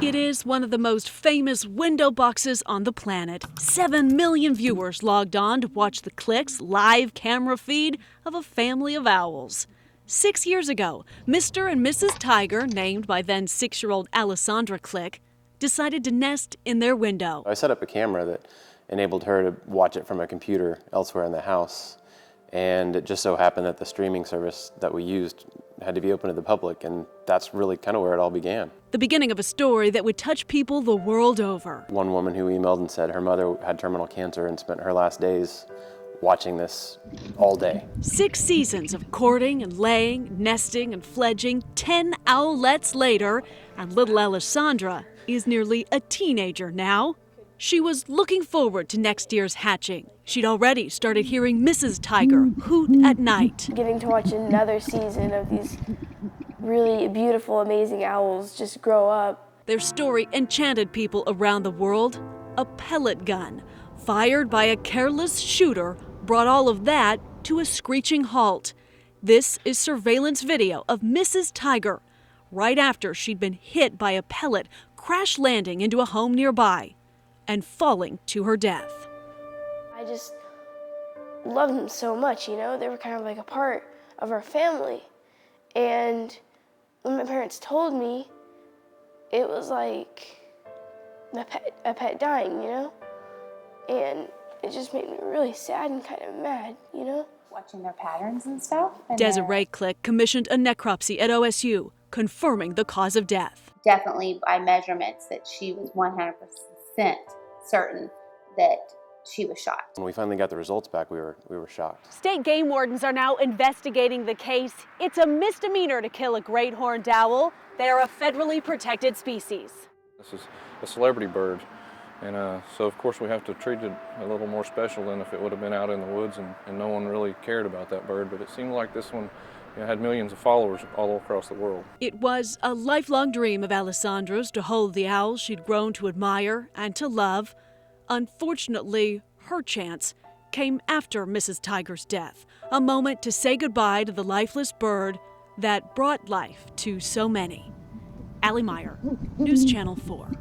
It is one of the most famous window boxes on the planet. 7 million viewers logged on to watch the Click's live camera feed of a family of owls. 6 years ago, Mr. and Mrs. Tiger, named by then 6-year-old Alessandra Click, decided to nest in their window. I set up a camera that enabled her to watch it from a computer elsewhere in the house. And it just so happened that the streaming service that we used had to be open to the public, and that's really kind of where it all began. The beginning of a story that would touch people the world over. One woman who emailed and said her mother had terminal cancer and spent her last days watching this all day. 6 seasons of courting and laying, nesting and fledging, 10 owlets later, and little Alessandra is nearly a teenager now. She was looking forward to next year's hatching. She'd already started hearing Mrs. Tiger hoot at night. Getting to watch another season of these really beautiful, amazing owls just grow up. Their story enchanted people around the world. A pellet gun, fired by a careless shooter, brought all of that to a screeching halt. This is surveillance video of Mrs. Tiger, right after she'd been hit by a pellet, crash landing into a home nearby and falling to her death. I just loved them so much, you know? They were kind of like a part of our family. And when my parents told me, it was like a pet dying, you know? And it just made me really sad and kind of mad, you know? Watching their patterns and stuff. Desiree Click commissioned a necropsy at OSU, confirming the cause of death. Definitely by measurements that she was 100% certain that she was shot. When we finally got the results back, we were shocked. State game wardens are now investigating the case. It's a misdemeanor to kill a great horned owl. They are a federally protected species. This is a celebrity bird, and so of course we have to treat it a little more special than if it would have been out in the woods and no one really cared about that bird. But it seemed like this one had millions of followers all across the world. It was a lifelong dream of Alessandra's to hold the owl she'd grown to admire and to love. Unfortunately, her chance came after Mrs. Tiger's death, a moment to say goodbye to the lifeless bird that brought life to so many. Allie Meyer, News Channel 4.